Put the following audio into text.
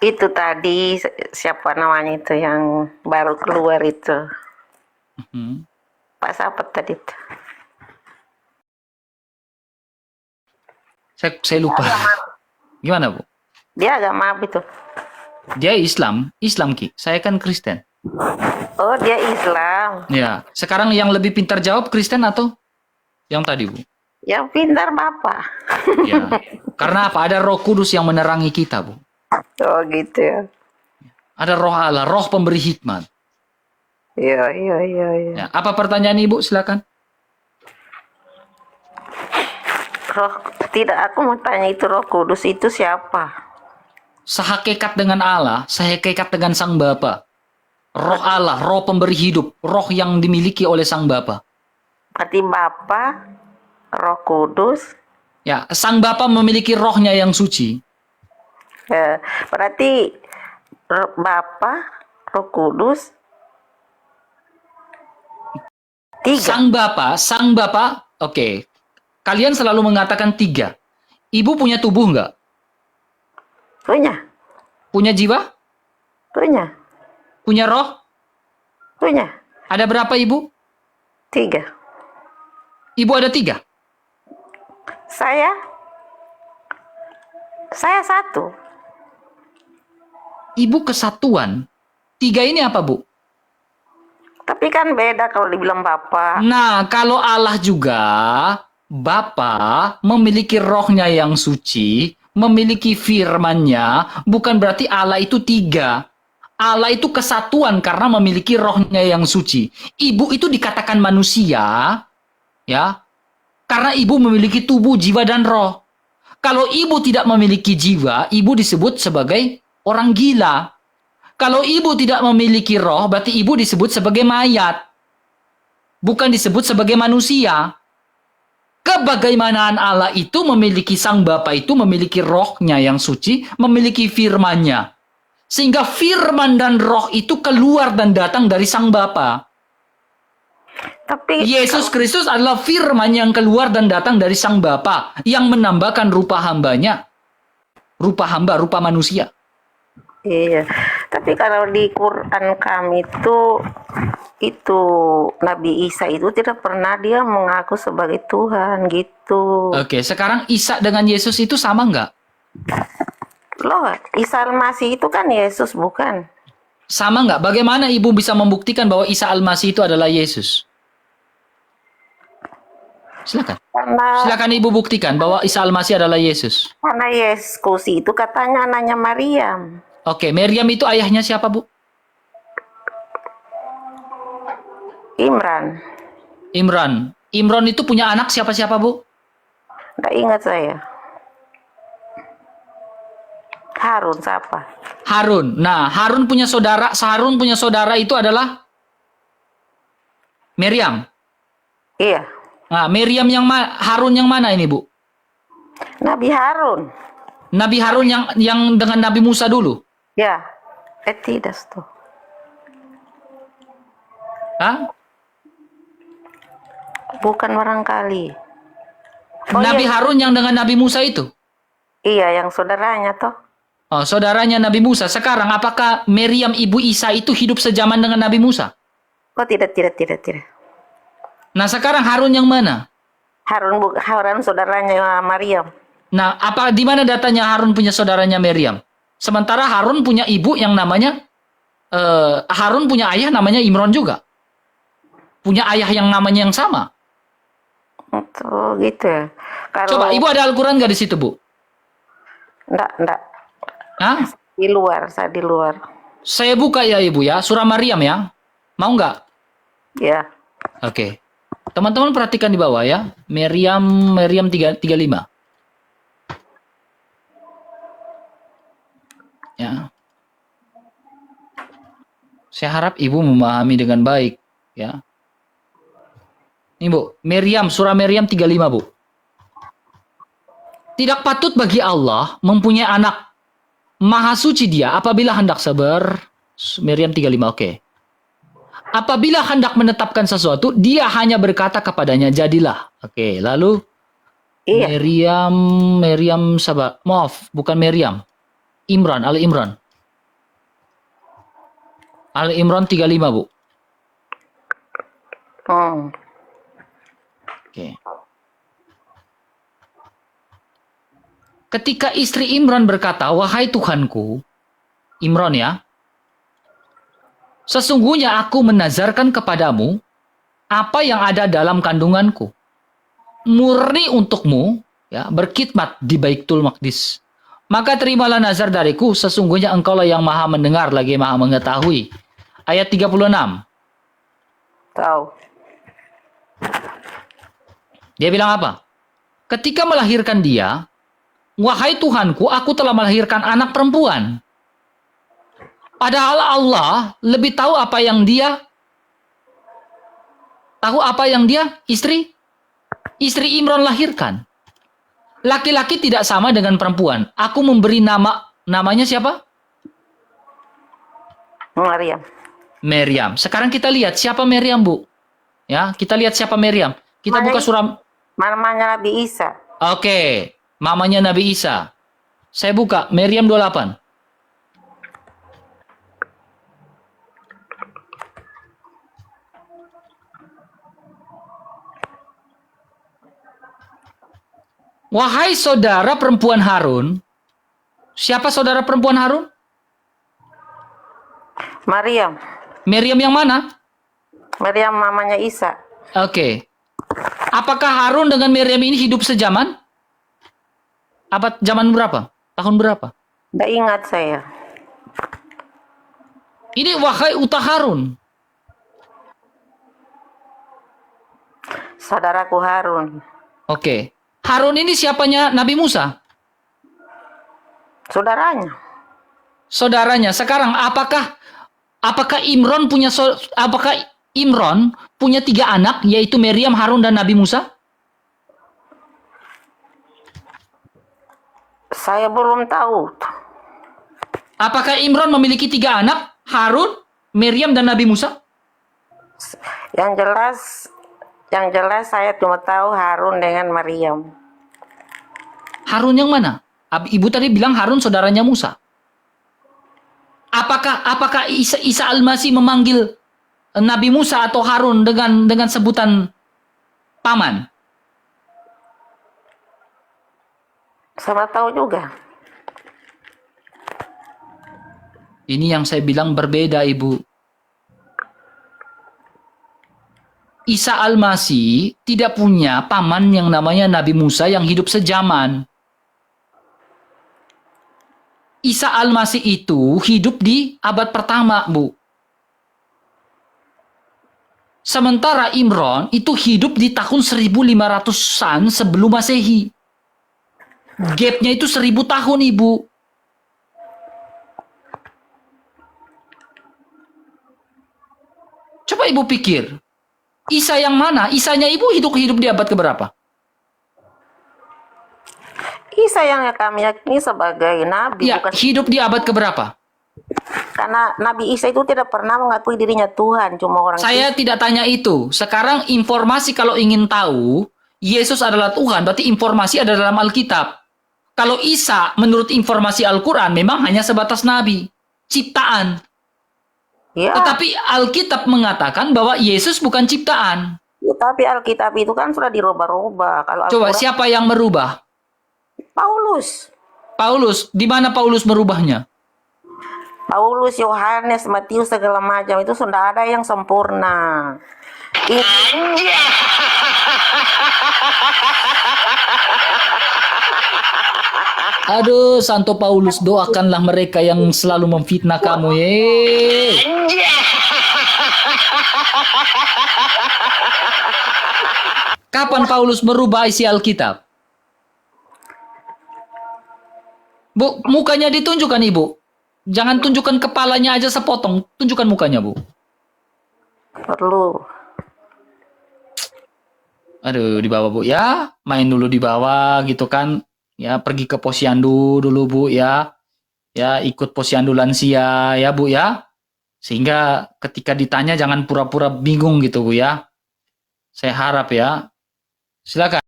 Itu tadi siapa namanya itu yang baru keluar itu? Hmm. Pak siapa tadi itu? Saya lupa. Gimana, Bu? Dia agak maaf itu. Dia Islam Ki. Saya kan Kristen. Oh, dia Islam. Ya, sekarang yang lebih pintar jawab Kristen atau yang tadi, Bu? Yang pintar Bapak. Ya. Karena apa? Ada Roh Kudus yang menerangi kita, Bu. Oh gitu ya. Ada Roh Allah, Roh pemberi hikmat. Iya. Ya, apa pertanyaan Ibu? Silakan. Tidak, aku mau tanya itu Roh Kudus itu siapa? Sehakikat dengan Allah, sehakikat dengan Sang Bapa. Roh Allah, Roh pemberi hidup, Roh yang dimiliki oleh Sang Bapa. Berarti Bapa, Roh Kudus. Ya, Sang Bapa memiliki rohnya yang suci. Berarti Bapa, Roh Kudus. Tiga. Sang Bapa, oke. Kalian selalu mengatakan 3. Ibu punya tubuh nggak? Punya. Punya jiwa? Punya. Punya roh? Punya. Ada berapa ibu? 3. Ibu ada 3? Saya 1. Ibu kesatuan. 3 ini apa, Bu? Tapi kan beda kalau dibilang Bapak. Nah, kalau Allah juga, Bapa memiliki rohnya yang suci, memiliki firman-Nya, bukan berarti Allah itu 3. Allah itu kesatuan karena memiliki rohnya yang suci. Ibu itu dikatakan manusia, ya, karena ibu memiliki tubuh, jiwa, dan roh. Kalau ibu tidak memiliki jiwa, ibu disebut sebagai orang gila. Kalau ibu tidak memiliki roh, berarti ibu disebut sebagai mayat. Bukan disebut sebagai manusia. Kebagaimanaan Allah itu memiliki Sang Bapa itu memiliki rohnya yang suci, memiliki firman-Nya. Sehingga firman dan roh itu keluar dan datang dari Sang Bapa. Tapi Yesus Kristus adalah firman yang keluar dan datang dari Sang Bapa yang menambahkan rupa hambanya. Rupa hamba, rupa manusia. iya. Tapi kalau di Quran kami itu Nabi Isa itu tidak pernah dia mengaku sebagai Tuhan gitu. Oke, sekarang Isa dengan Yesus itu sama nggak? Loh, Isa Al-Masih itu kan Yesus bukan? Sama nggak? Bagaimana ibu bisa membuktikan bahwa Isa Al-Masih itu adalah Yesus? Silakan. Silakan ibu buktikan bahwa Isa Al-Masih adalah Yesus. Karena Yesus itu katanya anaknya Maryam. Oke, Maryam itu ayahnya siapa, Bu? Imran. Imran itu punya anak siapa-siapa, Bu? Nggak ingat saya. Harun siapa? Harun. Nah, Harun punya saudara itu adalah Maryam. Iya. Nah, Maryam Harun yang mana ini, Bu? Nabi Harun. Nabi Harun yang dengan Nabi Musa dulu. Ya. Tidak tuh. Hah? Bukan barangkali. Nabi iya. Harun yang dengan Nabi Musa itu? Iya, yang saudaranya toh. Oh, saudaranya Nabi Musa. Sekarang apakah Maryam ibu Isa itu hidup sejaman dengan Nabi Musa? Oh, tidak. Nah, sekarang Harun yang mana? Harun saudaranya Maryam. Nah, di mana datanya Harun punya saudaranya Maryam? Sementara Harun punya ibu yang namanya Harun punya ayah namanya Imran juga. Punya ayah yang namanya yang sama. Oh, gitu ya. Coba, ibu ada Al-Quran nggak di situ, Bu? Enggak. Hah? Saya di luar. Saya buka ya, Ibu ya. Surah Maryam ya. Mau nggak? Ya. Oke. Teman-teman perhatikan di bawah ya. Maryam 35. Ya. Saya harap Ibu memahami dengan baik ya. Ini, Bu, surah Maryam 35, Bu. Tidak patut bagi Allah mempunyai anak. Maha suci Dia apabila hendak sabar. Maryam 35, oke. Apabila hendak menetapkan sesuatu, Dia hanya berkata kepadanya, jadilah. Oke, lalu Iya. Maryam sabar. Maaf, bukan Maryam. Imran, Al Imran. Ali Imran 35, Bu. Hmm. Oke. Ketika istri Imran berkata, "Wahai Tuhanku," Imran ya, "sesungguhnya aku menazarkan kepadamu apa yang ada dalam kandunganku, murni untukmu, ya, berkhidmat di Baitul Maqdis. Maka terimalah nazar dariku, sesungguhnya engkaulah yang maha mendengar lagi maha mengetahui." Ayat 36. Tahu. Dia bilang apa? Ketika melahirkan dia, "Wahai Tuhanku, aku telah melahirkan anak perempuan." Padahal Allah lebih tahu apa yang dia istri Imran lahirkan. Laki-laki tidak sama dengan perempuan. Aku memberi namanya siapa? Maryam. Maryam. Sekarang kita lihat siapa Maryam, Bu. Ya, kita lihat siapa Maryam. Kita buka surah. Namanya Nabi Isa. Oke, mamanya Nabi Isa. Saya buka Maryam 28. Wahai saudara perempuan Harun. Siapa saudara perempuan Harun? Maryam. Maryam yang mana? Maryam mamanya Isa. Oke. Apakah Harun dengan Maryam ini hidup sejaman? Abad zaman berapa? Tahun berapa? Tidak ingat saya. Ini wahai uta Harun. Saudaraku Harun. Oke. Harun ini siapanya Nabi Musa? Saudaranya. Saudaranya. Sekarang apakah Imron punya 3 anak, yaitu Maryam, Harun, dan Nabi Musa? Saya belum tahu. Apakah Imron memiliki 3 anak, Harun, Maryam, dan Nabi Musa? Yang jelas saya cuma tahu Harun dengan Maryam. Harun yang mana? Ibu tadi bilang Harun saudaranya Musa. Apakah Isa Al-Masih memanggil Nabi Musa atau Harun dengan sebutan paman? Sama tahu juga. Ini yang saya bilang berbeda, Ibu. Isa Al-Masih tidak punya paman yang namanya Nabi Musa yang hidup sejaman. Isa Al-Masih itu hidup di abad pertama, Bu. Sementara Imran itu hidup di tahun 1500-an sebelum Masehi. Gapnya itu 1000 tahun, Ibu. Coba Ibu pikir. Isa yang mana? Isanya Ibu hidup di abad keberapa? Isa yang kami yakini sebagai nabi, Ya, bukan, hidup di abad keberapa? karena Nabi Isa itu tidak pernah mengakui dirinya Tuhan, cuma orang Saya tidak tanya itu. Sekarang informasi kalau ingin tahu Yesus adalah Tuhan, berarti informasi ada dalam Alkitab. Kalau Isa menurut informasi Al-Quran memang hanya sebatas nabi, ciptaan. Ya, Tetapi Alkitab mengatakan bahwa Yesus bukan ciptaan. ya, tapi Alkitab itu kan sudah dirubah-rubah. Kalau Coba Al-Quran, siapa yang merubah? Paulus. Paulus. Di mana Paulus merubahnya? Paulus, Yohanes, Matius, segala macam itu sudah ada yang sempurna. Aduh, Santo Paulus, doakanlah mereka yang selalu memfitnah kamu. Kapan Paulus merubah isi Alkitab? Bu, mukanya ditunjukkan, Ibu. Jangan tunjukkan kepalanya aja sepotong. Tunjukkan mukanya, Bu. Perlu. Aduh, di bawah, Bu. Ya, main dulu di bawah gitu kan. Ya, pergi ke posyandu dulu, Bu, ya. Ya, ikut posyandu lansia, ya, Bu, ya. Sehingga ketika ditanya jangan pura-pura bingung gitu, Bu, ya. Saya harap ya. Silakan.